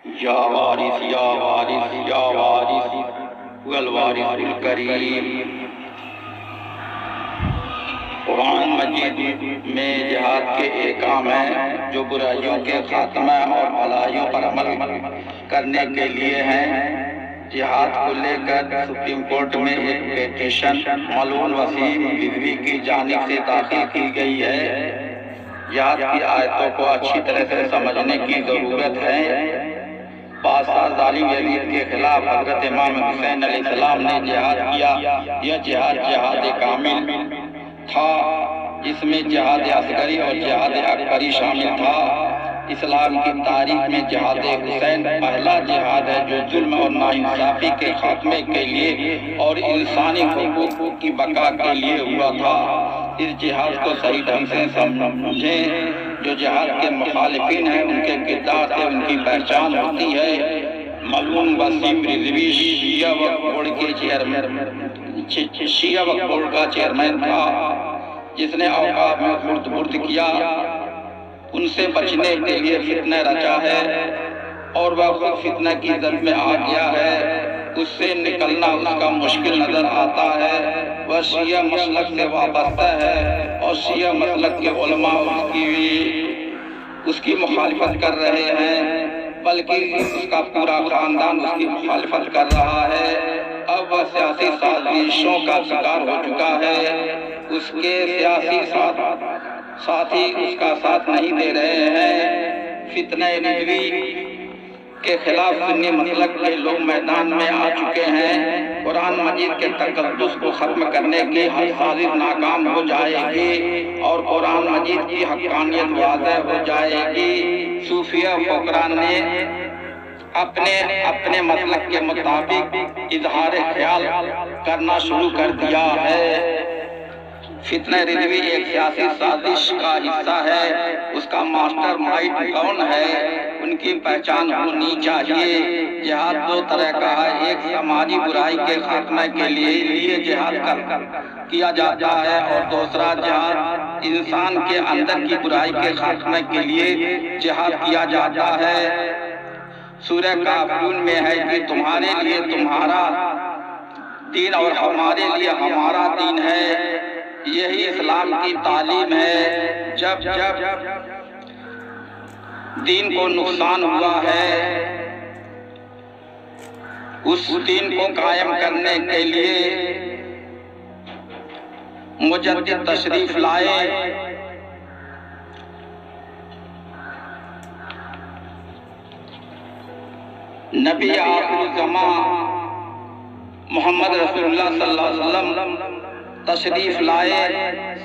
या वारिस या वारिस या वारिस वल वारिसुल करीम। कुरान मजीद में जिहाद के एहकाम हैं जो बुराइयों के खात्मा और भलाइयों पर अमल करने के लिए हैं। जिहाद को लेकर सुप्रीम कोर्ट में एक पिटीशन मलून वसीम रिजवी की जानिब से दाखिल की गई है। जिहाद की आयतों को अच्छी तरह से समझने की ज़रूरत है। बादशाह जालिम यजीद के खिलाफ हजरत इमाम हुसैन अलैहिस्सलाम ने जिहाद किया। यह जिहाद जिहाद कामिल था, जिसमें जिहाद असगरी और जिहाद अकबरी शामिल था। इस्लाम की तारीख में जिहाद हुसैन पहला जिहाद है जो जुल्म और नाइंसाफी के खात्मे के लिए और इंसानी हुकूक की बका के लिए हुआ था। इस जिहाद को सही ढंग से समझें। जो जिहाद के मुखालिफिन हैं उनके किरदार से उनकी पहचान होती है। मलून वसीम रिजवी शिया वक्फ बोर्ड के शिया वक्फ बोर्ड का चेयरमैन था, जिसने औकाफ में खुर्द किया, उनसे बचने के लिए फितना रचा है और वह खुद फितना की जद में आ गया है। उससे निकलना उसका मुश्किल नजर आता है। वह शिया मसलक से वाबस्ता है और शिया मसलक के उलमा उसकी मुखालिफत कर रहे हैं, बल्कि उसका पूरा खानदान उसकी मुखालिफत कर रहा है। अब वह सियासी साजिशों का शिकार हो चुका है। उसके सियासी साथी उसका साथ नहीं दे रहे हैं। फितने रिजवी के खिलाफ सुन्नी मसलक के लोग मैदान में आ चुके हैं। कुरान मजीद के तकद्दुस को खत्म करने की हर साजिश नाकाम हो जाएगी और कुरान मजीद की हक्कानियत वाज़ेह हो जाएगी। सूफिया फुकरान ने अपने मसलक के मुताबिक इजहार ख्याल करना शुरू कर दिया है। फितना रिजवी एक सियासी साजिश का हिस्सा है। उसका मास्टर माइंड कौन है, उनकी पहचान होनी चाहिए। जिहाद दो तरह का है। एक समाजी बुराई के खात्मे के लिए जिहाद किया जाता है और दूसरा जिहाद इंसान के अंदर की बुराई के खात्मे के लिए जिहाद किया जाता है। सूरह काफिरून में है कि तुम्हारे लिए तुम्हारा दीन और हमारे लिए हमारा दीन है। यही इस्लाम की तालीम है। जब दीन को नुकसान हुआ है, उस दीन को कायम करने के लिए मुजद्दिद तशरीफ लाए। नबी आखिर ज़मा मोहम्मद रसूलुल्लाह सल्लल्लाहु अलैहि वसल्लम तशरीफ लाए।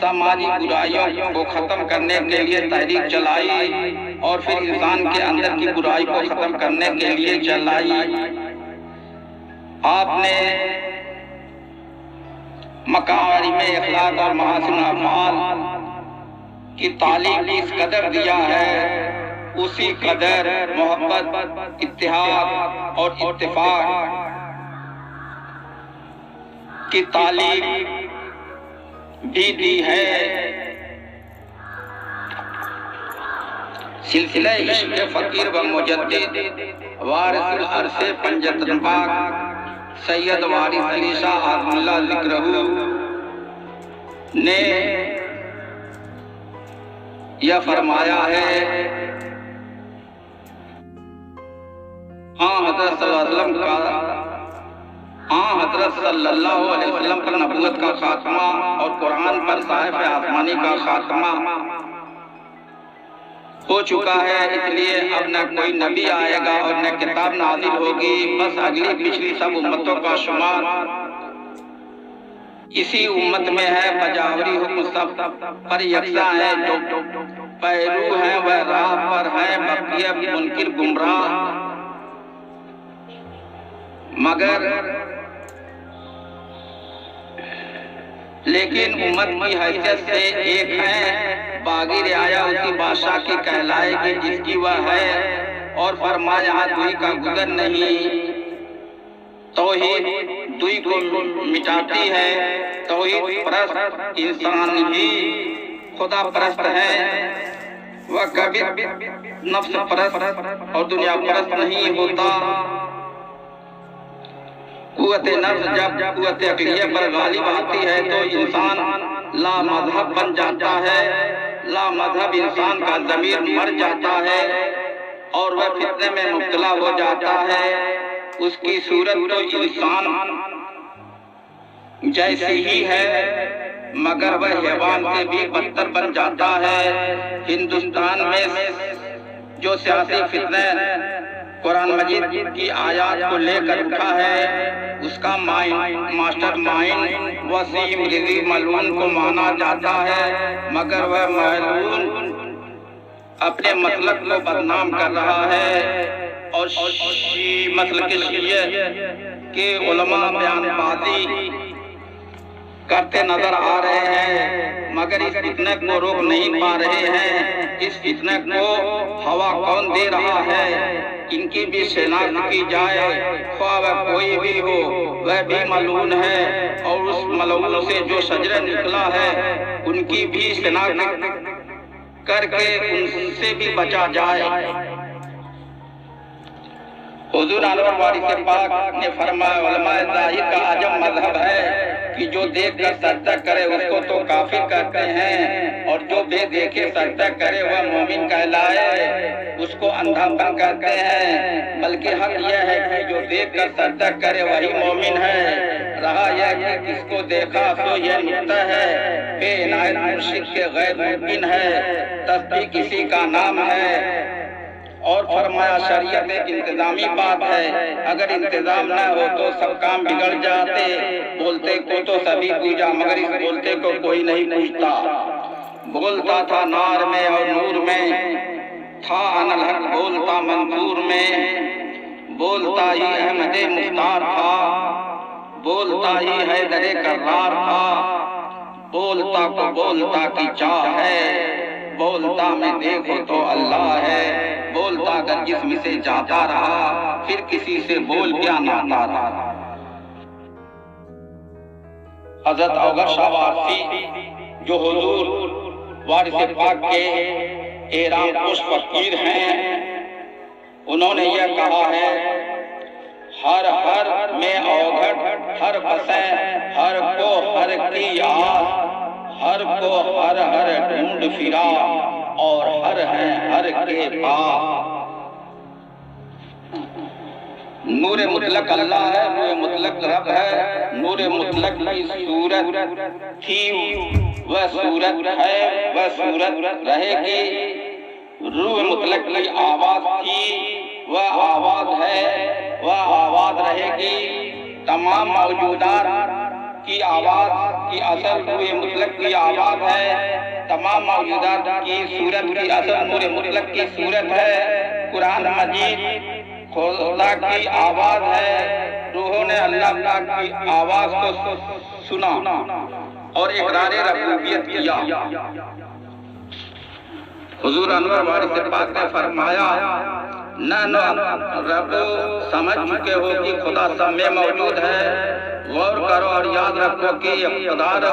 समाजी बुराइयों को खत्म करने के लिए तहरीक चलाई और फिर इंसान के अंदर की बुराई को खत्म करने के लिए चलाई। आपने मकारिम अखलाक और महासिन अफ़आल की तालीम इस कदर दिया है, उसी कदर मोहब्बत, इत्तेहाद और इत्तेफाक की तालीम भी दी है। सिलसिला इश्क़ फ़कीर व मुजद्दिद वारिसुल अरसे पंजतन पाक सैयद वारिस अली शाह अब्दुल्ला ज़िक्रहू ने यह फरमाया है। हज़रत सल्लल्लाहु अलैहि वसल्लम पर नबूवत का खात्मा और कुरान पर साहिब आसमानी का खात्मा हो चुका है। इसलिए अब न कोई नबी आएगा और न किताब नाज़िल होगी। बस अगली पिछली सब उम्मतों का शुमार इसी उम्मत में है। बजावरी हुक्म सब पर यकसा है। जो पैरू है वह राह पर है, बकिया मुनकिर गुमराह। मगर लेकिन उम्मत की हैसियत से एक है। बागी रियाया उसी बादशाह की कहलाएगी जिसकी वह है। और फरमाया यहाँ दुई का गुजर नहीं, तौहीद दुई को मिटाती है। तौहीद परस्त इंसान ही खुदा परस्त है। वह कभी नफ्स परस्त और दुनिया परस्त नहीं होता। कुव्वते नफ्स जब कुव्वते अक्लिया पर गालिब आती है तो इंसान लामज़हब बन जाता है। लामज़हब इंसान का ज़मीर मर जाता है और वह फितने में मुब्तला हो जाता है। उसकी सूरत तो इंसान जैसी ही है मगर वह हैवान से भी बदतर बन जाता है। हिंदुस्तान में जो सियासी फितने कुरान मजीद की आयत को लेकर उठा है उसका मास्टर माइंड वसीम रिज़वी मलून को माना जाता है, मगर वह मलून अपने मसलक को बदनाम कर रहा है और मसलक शिया के उलमा बयानबाजी करते नजर आ रहे हैं, मगर इस फितने को रोक नहीं पा रहे हैं। इस फितने को हवा कौन दे रहा है, इनकी भी शिनाख्त की जाए। ख्वाह वह कोई भी हो वह भी मलून है और उस मलून से जो शजरा निकला है उनकी भी शिनाख्त करके उनसे भी बचा जाए। हुजूर अनवर वारिस पाक ने फरमाया उलमाए ज़ाहिर का आजम मजहब है कि जो देख कर सजदा करे उसको तो काफिर कहते हैं और जो बेदेखे सजदा करे वह मोमिन कहलाए उसको अंधापन कहते हैं। बल्कि हक यह है कि जो देख कर सजदा करे वही मोमिन है। रहा यह कि किसको देखा तो यह नुक्ता है, बेइनायत मुर्शिद के गैर मुमकिन है, तस्बीह किसी का नाम है। और फरमाया शरीयत एक इंतजामी बात है, अगर इंतजाम न हो तो सब काम बिगड़ जाते। बोलते को तो सभी पूजा मगर इस बोलते को कोई नहीं पूछता। बोलता था नार में और नूर में, था अनल हक बोलता मंसूर में, बोलता ही अहमदे मुख्तार था, बोलता ही हैदरे कर्रार था, बोलता को बोलता की चाह है, बोलता में देखो तो अल्लाह है, बोलता अगर जिस्म से जाता रहा फिर किसी से बोल क्या नाता रहा। हजरत अगर शाह वारसी जो हुजूर वारिस पाक के एराम पुष्प फकीर हैं, उन्होंने यह कहा है हर हर में औघट हर फसे हर को हर की आस, हर को हर हर ढूंढ फिरा और हर है हर के पास। नूर मुतलक अल्लाह है, नूर मुतलक रब है, नूर मुतलक की सूरत थी वह सूरत है वह सूरत रहेगी, रूह मुतलक की आवाज थी वह आवाज है वह आवाज रहेगी। तमाम मौजूदात की आवाज की असल नूर मुतलक की आवाज है, तमाम मौजूदात की सूरत की असल नूर मुतलक की सूरत है। कुरान मजीद खुदा की आवाज है, रूहों ने अल्लाह की आवाज को सुना और इकरार रब्बूबियत किया। हुजूर अनवर वारिस पाक ने फरमाया न रब समझ चुके हो कि खुदा सब में मौजूद है। गौर करो और याद रखो कि इक़्तिदार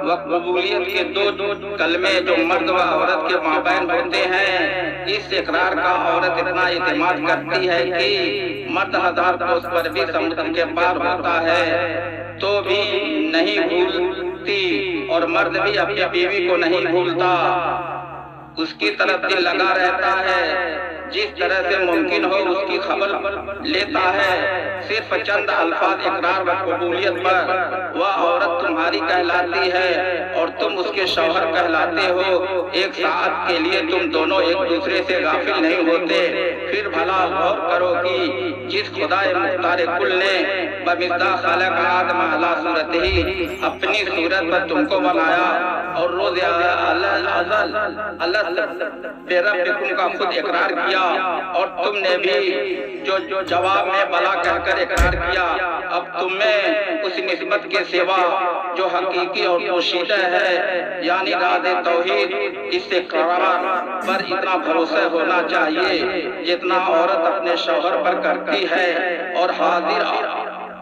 व कबूलियत के दो कलमे जो मर्द व औरत के माबैन होते हैं, इस इकरार का औरत इतना इत्मीनान करती है कि मर्द 1000 कोस पर भी समुद्र के पार होता है तो भी नहीं भूलती और मर्द भी अपनी बीवी को नहीं भूलता, उसकी तरफ दिल लगा रहता है, जिस तरह से मुमकिन हो उसकी खबर लेता है। सिर्फ चंद अल्फाज इकरार व कबूलियत पर वह औरत तुम्हारी कहलाती है और तुम उसके शौहर कहलाते हो। एक साथ के लिए तुम दोनों एक दूसरे से गाफिल नहीं होते। फिर भला गौर करो कि जिस खुदाए मुख्तार कुल ने बमिस्दा खलक आदम अला सूरत ही अपनी सूरत पर तुमको बनाया और रोज़ बेरब्बिकुम का खुद इकरार किया और तुमने भी जो जवाब में बला कहकर इकरार किया, अब तुम्हें उस निस्बत के सिवा जो हकीकी और पोशीदा है यानी राज़े तौहीद, इससे करार पर इतना भरोसा होना चाहिए जितना औरत अपने शौहर पर करती है और हाजिर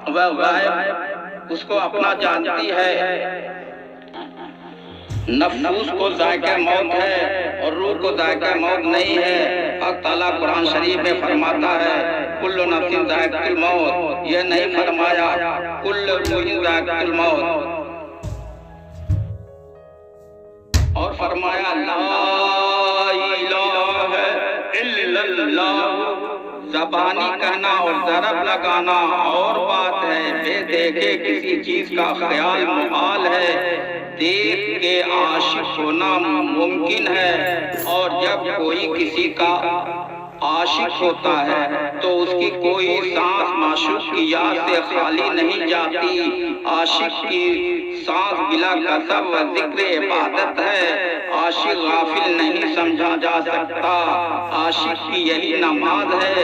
व गायब उसको अपना जानती है। नफूस को जायका मौत है और रूह को जायका मौत नहीं है। हक ताला कुरान शरीफ में फरमाता है कुल्लु नफ्सिन जायकातुल मौत, यह नहीं फरमाया कुल्लु रूहिन जायकातुल मौत। और फरमाया ला इलाहा इल्लल्लाह, ज़बानी कहना और ज़रब लगाना और बात है, बेदेखे किसी चीज का ख्याल मुहाल है, देख के आशिक होना मुमकिन है। और जब कोई किसी का आशिक होता है तो उसकी कोई सांस माशूक की याद से खाली नहीं जाती। आशिक की सांस बिला कसब व जिक्र इबादत है, आशिक गाफिल नहीं समझा जा सकता। आशिक की यही नमाज है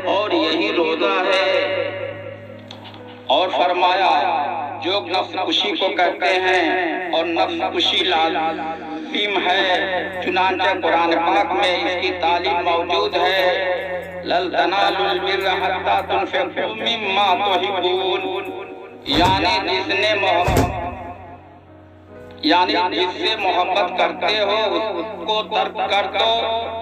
और यही रोजा है। और फरमाया जो नफ्स खुशी को कहते हैं और नफ्स खुशी लाज़िम है, चुनांचे कुरान पाक में इसकी तालीम मौजूद है। लल तनालुल बिर्रा हत्ता तुनफिकू मिम्मा तुहिब्बून, यानी जिससे मोहब्बत करते हो उसको तर्क कर दो।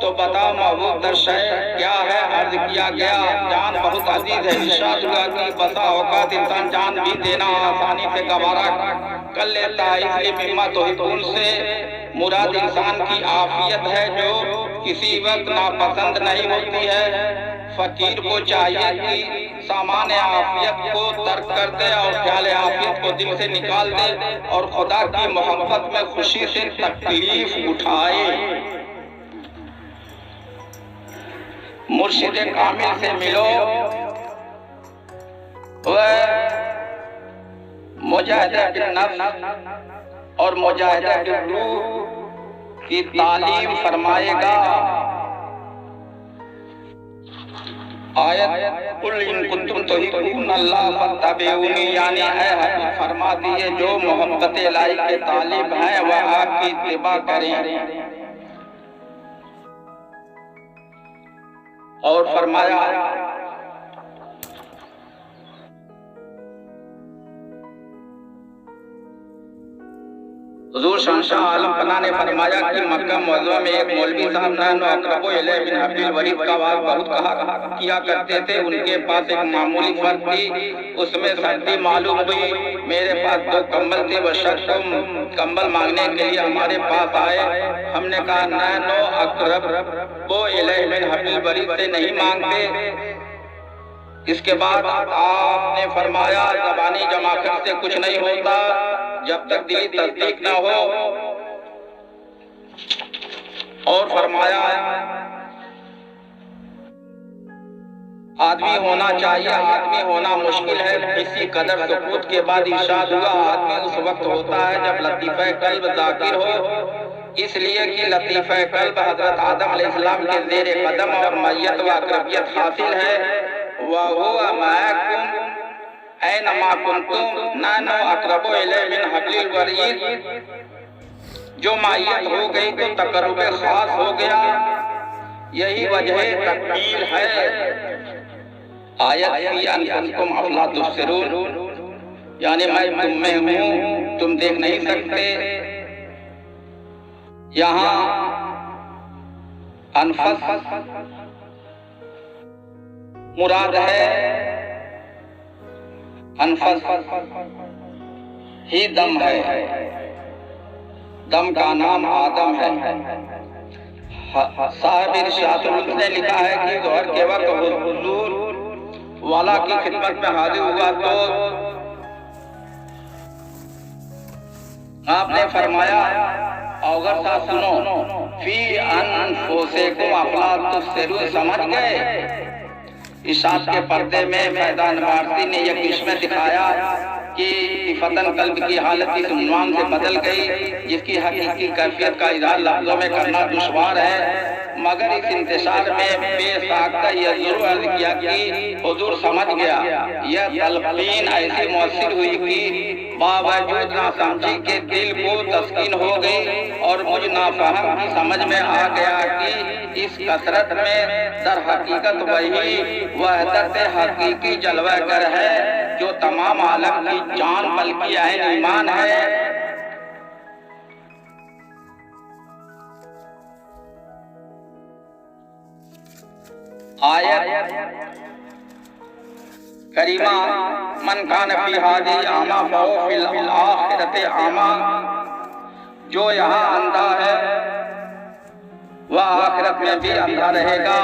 तो बताओ महबूब दर्शय क्या है? अर्ज किया गया जान बहुत अजीज है। इरशाद हुआ कि बसा औकात इंसान जान भी देना आसानी से गवारा कर लेता है। इसलिए मिम्मा तुहिब्बून से मुराद इंसान की आफियत है जो किसी वक्त नापसंद नहीं होती है। फकीर को चाहिए कि सामान्य आफियत को तर्क कर दे और ख्याल आफियत को दिल से निकाल दे और खुदा की मोहब्बत में खुशी से तकलीफ उठाए। मुर्शिद कामिल से मिलो, वह मुजाहिदा बिन नफ्स और मुजाहिदा बिन रूह की तालीम फरमाएगा। आयत कुल इन कुंतुम तुहिब्बून अल्लाह फत्तबिऊनी, यानी ऐ हबीब फरमा दिए जो मोहब्बत इलाही के तालिब हैं वह आपकी इत्तिबा करें। और फरमाया हुजूर शहंशाह आलम फना ने फरमाया कि मक्का मुअज़्ज़मा में एक मौलवी साहब नहनु अक़रबु इलैहि मिन हब्लिल वरीद का वाज बहुत कहा किया करते थे। उनके पास एक मामूली फर्क थी, उसमें सर्दी मालूम हुई। मेरे पास 2 कंबल थे, वह शख्स कंबल मांगने के लिए हमारे पास आए। हमने कहा नहनु अक़रबु इलैहि मिन हब्लिल वरीद से नहीं मांगते। इसके बाद आपने फरमाया ज़बानी जमाखत से कुछ नहीं होता जब तक दिली तस्दीक न हो। और फरमाया आदमी होना चाहिए, आदमी होना मुश्किल है। इसी कदर सुकूत के बाद इरशाद हुआ आदमी उस वक्त होता है जब लतीफ़े कल्ब ज़ाकिर हो। इसलिए कि लतीफ़े कल्ब हज़रत आदम अलैहिस्सलाम के ज़ेरे कदम और मैयत व अक़रबियत हासिल है। व हुवा मअकुम ऐनमा कुंतुम नहनु अक़रबु इलैहि मिन हब्लिल वरीद। जो मायत हो गई तो तक़र्रुब खास हो गया, यही वजह तकबीर है। आयत अनकुम अफला तुबसिरून, यानी मैं तुम में हूँ, तुम देख नहीं सकते। यहाँ अनफस मुराद है, अनफस ही दम है, दम का नाम आदम है। साहिब इरशाद ने लिखा है कि ज़ोहर के वक्त हुजूर वाला की खिदमत में हाजिर हुआ तो आपने फरमाया अगर सा सुनो फी अनफुसिकुम अफला तुबसिरून, समझ गए? इशात के पर्दे में फैज़ान वारसी ने यह किस्में दिखाया कि फतन कल्ब की हालत इस उन्वान से बदल गई जिसकी हकीकी कैफियत का इज़हार लफ्ज़ों में करना दुश्वार है। मगर इस इंतशार में बेसाख्ता यह जरूर अर्ज किया कि हुजूर समझ गया। यह तलक़ीन ऐसी मुअस्सिर हुई कि बावजूद ना समझी के दिल को तस्कीन हो गई और मुझ नाफहम की समझ में आ गया कि इस कसरत में दर हकीकत वही वहदत हकीकी जलवागर है जो तमाम आलम की जान बल्कि ऐन ईमान है। आयत करीमा, मन कान फी हादी आमा फहो फिल आखिरति आमा, जो यहाँ अंधा है वह आखिरत में भी अंधा रहेगा।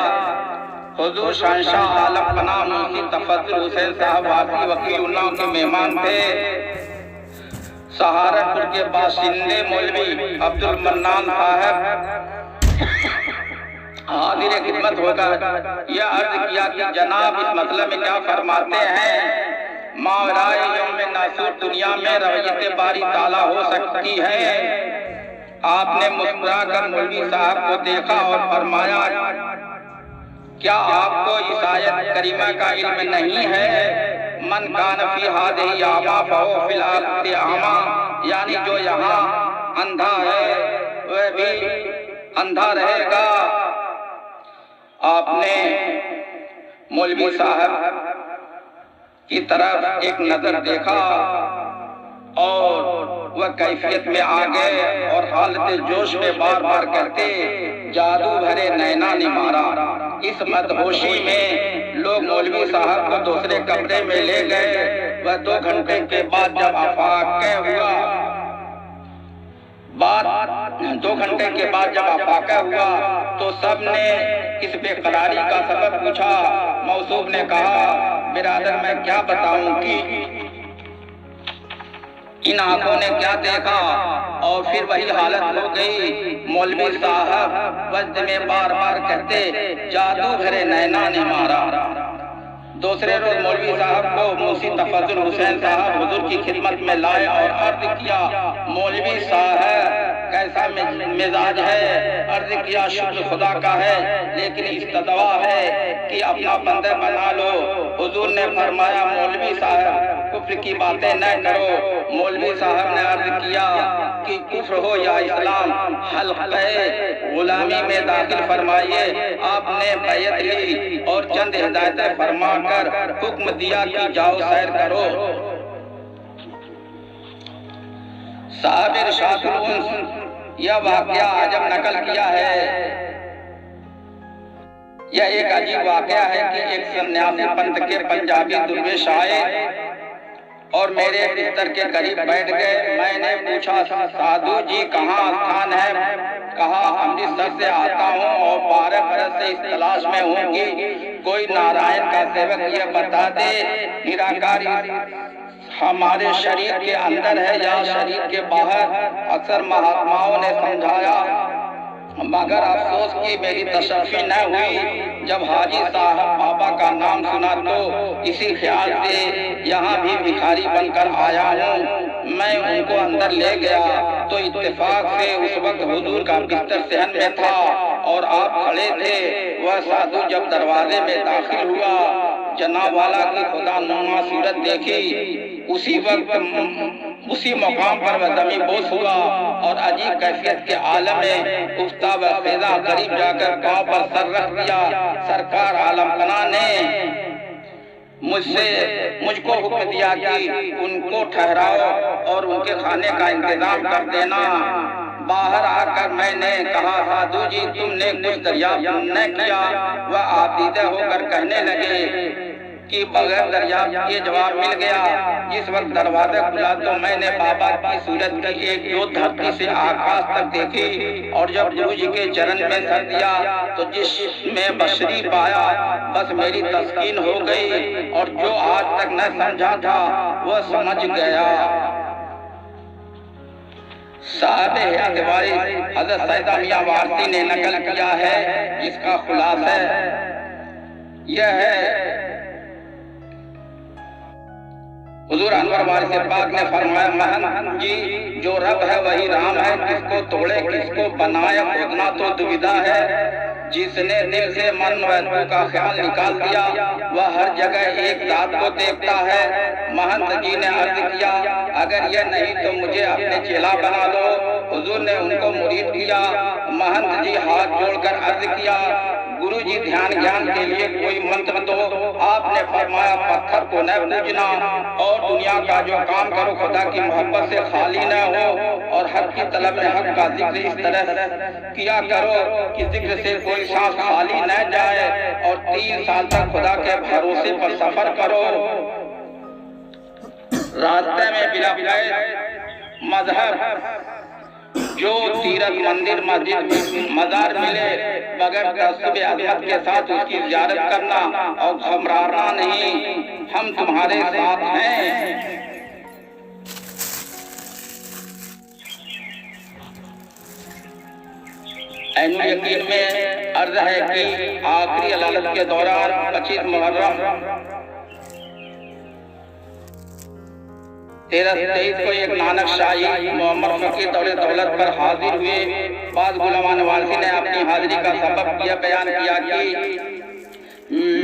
हुजूर शहंशाह आलम पना मुफ्ती तफज्जुल हुसैन साहब वासी वकीउल्लाह के मेहमान थे। सहारनपुर के बाशिंदे मौलवी अब्दुल मन्नान साहब हाजिर खिदमत होकर यह अर्ज किया कि जनाब इस मतलब में क्या फरमाते हैं? मावराए यौम नासूर दुनिया में रवैयत बारी ताला हो सकती है। आपने मुस्कुरा कर मौलवी साहब को देखा और फरमाया, क्या आपको इस आयत करीमा का इल्म नहीं है? मन कान फी हादिही आमा फहो फिल आखिरति आमा, यानी जो यहाँ अंधा है वह भी अंधा रहेगा। आपने मौलवी साहब की तरफ एक नजर देखा और वह कैफियत में आ गए और हालत जोश में बार बार कहते, जादू भरे नैना ने मारा। इस मदहोशी में लोग मौलवी साहब को दूसरे कमरे में ले गए। वह 2 घंटे के बाद जब अफाक़े हुआ, 2 घंटे के बाद जब अफाक़ा हुआ तो सबने इस बेकरारी का सबब पूछा। मौसूफ ने कहा, बिरादर मैं क्या बताऊं कि इन आंखों ने क्या देखा। और फिर वही हालत हो गई। मौलवी साहब वज्द में बार बार कहते, जादू भरे नैना ने मारा। दूसरे रोज मौलवी साहब को मुफ्ती तफज्जुल हुसैन साहब हुजूर की खिदमत में लाए और अर्ज किया, मौलवी साहब कैसा मिजाज है? अर्ज किया, शुक्र खुदा का है, लेकिन इस्तदवा है कि अपना बंदे बना लो। हुजूर ने फरमाया, मौलवी साहब कुफ्र की बातें न करो। मौलवी साहब ने अर्ज किया कि कुफ्र हो या इस्लाम, हल्क़े गुलामी में दाखिल फरमाइए। आपने बैयत ली और चंद हिदायतें फरमाकर हुक्म दिया कि जाओ सैर करो। साहब इरशादुल उन्स यह वाक़या आजम नकल किया है। यह एक अजीब वाक़या है कि एक सन्यासी पंथ के पंजाबी दुर्वेश आए और मेरे बिस्तर के करीब बैठ गए। मैंने पूछा, साधु जी कहाँ स्थान है? कहा, अमृतसर से आता हूँ और 12 बरस से इस तलाश में हूँ कि कोई नारायण का सेवक यह बता दे, निराकारी हमारे शरीर के अंदर है या शरीर के बाहर। अक्सर महात्माओं ने समझाया, मगर अफसोस कि मेरी तशफ़ी न हुई। जब हाजी साहब बाबा का नाम सुना तो इसी ख्याल से यहाँ भी भिखारी बनकर आया हूँ। मैं उनको अंदर ले गया तो इत्तेफाक से उस वक्त हुजूर का बिस्तर सहन में था और आप खड़े थे। वह साधु जब दरवाजे में दाखिल हुआ, जनाब वाला की खुदा नुमा सूरत देखी। उसी वक्त उसी मकाम पर वह दमी बोस हुआ और अजीब कैफियत के आलम में उफ्ता व फ़ैज़ा करीब जाकर पाँव पर सर रख दिया। सरकार आलम पना ने मुझको हुक्म दिया कि उनको ठहराओ और उनके खाने का इंतजाम कर देना। बाहर आकर मैंने कहा, साधु जी तुमने कुछ दरियाफ्त न किया? वह आदीदा होकर कहने लगे कि बगैर दरियाफ्त के जवाब मिल गया। जिस वक्त दरवाजा खुला तो मैंने बाबा की सूरत की एक जोत धरती से आकाश तक देखी और जब गुरु जी के चरण में सर दिया तो जिसमें बशरी पाया, बस मेरी तस्कीन हो गई और जो आज तक न समझा था वह समझ गया। साहब हयात वारिस हज़रत सैयदा मियां वारसी ने नकल किया है, जिसका खुलासा यह है, हुजूर अनवर वारिस पाक ने फरमाया, महंत जी जो रब है वही राम है, किसको तोड़े किसको बनाए खोजना तो दुविधा है। जिसने दिल से मन व का ख्याल निकाल दिया वह हर जगह एक जात को देखता है। महंत जी ने अर्ज किया, अगर यह नहीं तो मुझे अपने चेला बना लो। हुजूर ने उनको मुरीद किया। महंत जी हाथ जोड़कर अर्ज किया, गुरु जी ध्यान ज्ञान के लिए कोई मंत्र दो। आपने फरमाया, पत्थर को न पूजना और दुनिया का जो काम करो खुदा की मोहब्बत से खाली न हो, और हक की तलब में हक का जिक्र इस तरह किया करो कि जिक्र से कोई सांस खाली न जाए, और 3 साल तक खुदा के भरोसे पर सफर करो। रास्ते में बिला मजहब जो तीरथ मंदिर मस्जिद मजार मिले, बगैर तसब्बुह अज़मत के साथ उसकी ज़ियारत करना और घबराना नहीं, हम तुम्हारे साथ हैं। ऐन यकीन में अर्ज है कि आखिरी अदालत के दौरान 25 मुहर्रम 1323 को एक नानक शाही मोहम्मद फकीर दौले दौलत पर हाजिर हुए। बाद गुलामान वारसी ने अपनी हाजिरी का सबब यह बयान किया कि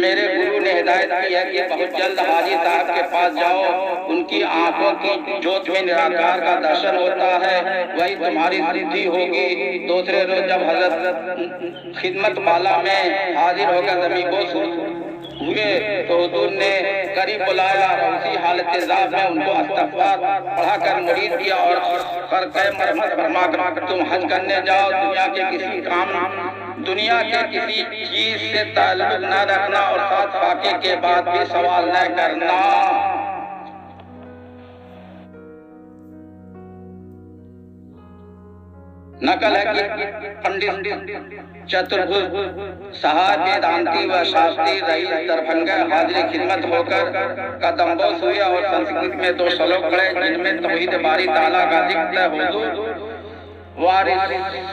मेरे गुरु ने हिदायत की है कि बहुत जल्द हाजी साहब के पास जाओ, उनकी आंखों की जोत में निराकार का दर्शन होता है, वही तुम्हारी सिद्धि होगी। दूसरे रोज जब हजरत खिदमत वाला में हाजिर होकर ज़मीन हुए तो हुजूर ने करीब बुलाया और उसी हालत ज़ाब में उनको इस्तग़फ़ार पढ़ाकर मुरीद किया और करके मरहमत फरमाकर तुम हज करने जाओ। दुनिया के किसी चीज से ताल्लुक न रखना और साथ फाके के बाद भी सवाल न करना। नकल है कि पंडित चतुर्भुज साहब वेदांती व शास्त्री रईस दरभंगा हाजिर खिदमत होकर कदमबोस हुए और संस्कृत में 2 श्लोक पढ़े, जिनमें तौहीद बारी ताला का जिक्र हुजूर वारिस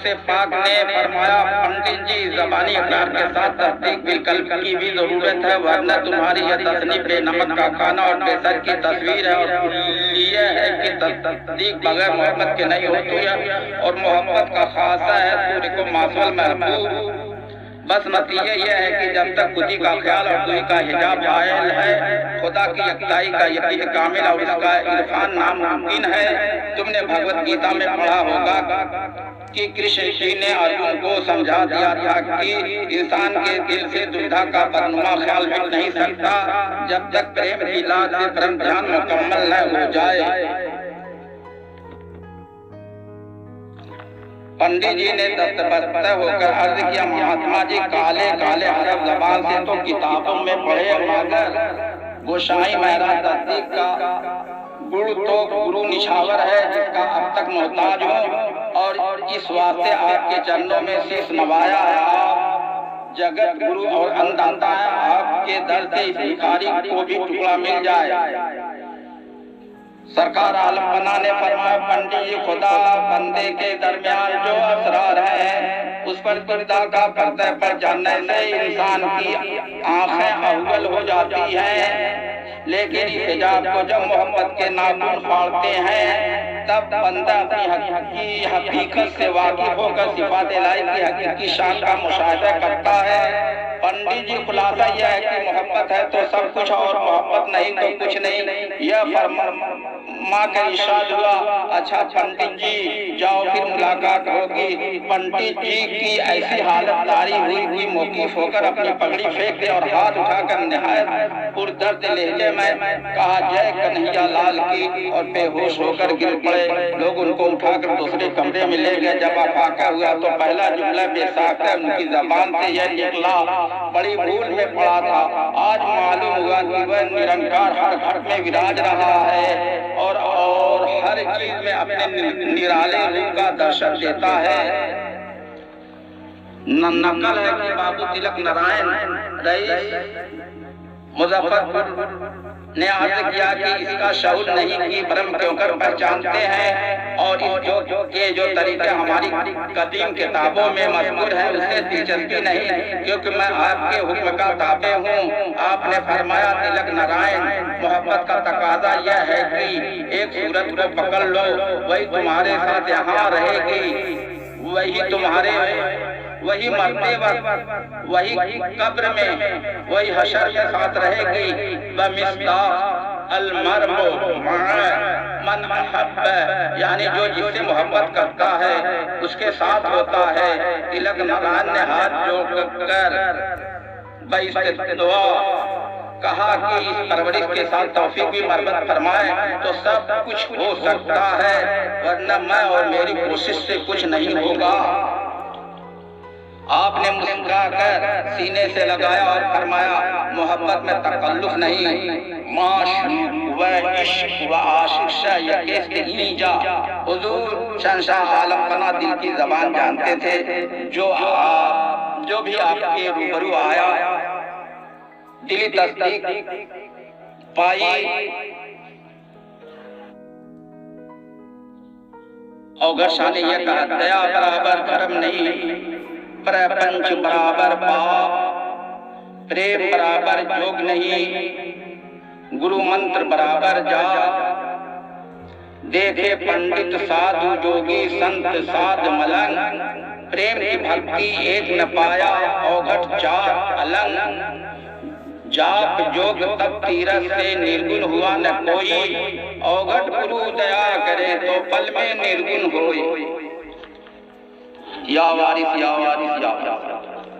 से पाक ने फरमाया, पंडित जी ज़बानी इकरार के साथ तस्दीक बिलकल्ब की भी जरूरत है, वरना तुम्हारी यह तस्नीफ बेनमक का खाना और बेसर की तस्वीर है, और ये है कि तस्दीक बगैर मोहब्बत के नहीं होती है, और मोहब्बत का खासा है सूर्य को मासवल महबूब। बस नतीजा यह है कि जब तक खुदी का ख्याल और दुई का हिजाब जायल है, खुदा की यकताई का यकीन कामिल और उसका इरफान नामुमकिन है। तुमने भगवत गीता में पढ़ा होगा कि कृष्ण जी ने अर्जुन को समझा दिया था कि इंसान के दिल से दुविधा का बदनुमा ख्याल मिट नहीं सकता जब तक प्रेम की लाज से परम ध्यान मुकम्मल न हो जाए। पंडित जी ने दस्तबस्त होकर अर्ज किया, महात्मा जी काले काले अरब ज़बान से तो किताबों में पढ़े, मगर गोसाई महाराज तस्दीक का गुरु तो गुरु निछावर है जिसका अब तक मोहताज हूँ, और इस वास्ते आपके चरणों में शीश नवाया है। आप जगत गुरु और अन्नदाता है, आपके दर से इस भिखारी को भी टुकड़ा मिल जाए। सरकार आलम बना ने फरमाया, पंडित जी खुदा बंदे के दरमियान जो असरार है उस पर पर्दा का पर्दे पर जानने से इंसान की आंखें अव्वल हो जाती हैं, लेकिन इस हिजाब को जब मोहब्बत के नाखून फाड़ते हैं तब बंदा अपनी हकीकत से वाकिफ होकर सिफात इलाही की हकीकी शान का मुशाहिदा करता है। पंडित जी खुलासा यह है कि मोहब्बत है तो सब कुछ और मोहब्बत नहीं तो कुछ नहीं। यह फरमा का इरशाद हुआ, अच्छा पंडित जी जाओ फिर मुलाकात होगी। पंडित जी की ऐसी हालत तारी हुई कि मौकीफ होकर अपनी पगड़ी फेंक दे और हाथ उठाकर निहायत पुरदर्द लहजे में कहा, जय कन्हैया लाल की, और बेहोश होकर गिर पड़े। लोग उनको उठाकर दूसरे कमरे में ले गए। जब अफाका हुआ तो पहला जुमला बेसाख्ता उनकी जबान से यह निकला, बड़ी भूल में पड़ा था, आज मालूम हुआ कि वह निरंकार हर घर में विराज रहा है और हर चीज में अपने निराले रूप का दर्शन देता है। नकल है कि बाबू तिलक नारायण रईस मुजफ्फरपुर ने अर्ज किया कि इसका शऊर नहीं कि ब्रह्म क्यों कर पहचानते हैं, और इस जो तरीके हमारी कदीम किताबों में मज़कूर है उससे दिलचस्पी नहीं, क्योंकि मैं आपके हुक्म का ताबे हूँ। आपने फरमाया, तिलक नारायण मोहब्बत का तकाजा यह है कि एक सूरत को पकड़ लो, वही तुम्हारे साथ यहाँ रहेगी, वही मरते वक्त, वही कब्र में, वही हशर के साथ रहेगी। अलमरमु मन अहब्ब, यानी जो जिससे मोहब्बत करता है उसके साथ होता है। तिलक नारायण ने हाथ जोड़कर दुआ कहा कि इस परवरिश के साथ तौफीक भी मरहमत फरमाए तो सब कुछ हो सकता है, वरना मैं और मेरी कोशिश से कुछ नहीं होगा। आपने मुस्कुराकर सीने से लगाया और फरमाया, मोहब्बत में तकल्लुफ नहीं, माशूक व इश्क व आशिक से यकीन नहीं जा। हुजूर शहंशाह आलम पना दिल की ज़बान जानते थे। जो भी आपके रूबरू आया दिली तस्दीक पाई और गर्शा ने यह कहा, दया बराबर करम नहीं, प्रपंच बराबर पाप, प्रेम बराबर जोग नहीं, गुरु मंत्र बराबर जाप। देखे पंडित साधु जोगी संत साध मलंग, प्रेम की भक्ति एक न पाया औघट चार अलंग। जाप जोग तब तीरथ से निर्गुण हुआ न कोई, औघट गुरु दया करे तो पल में निर्गुण होई। या वारिस या वारिस या वारिस।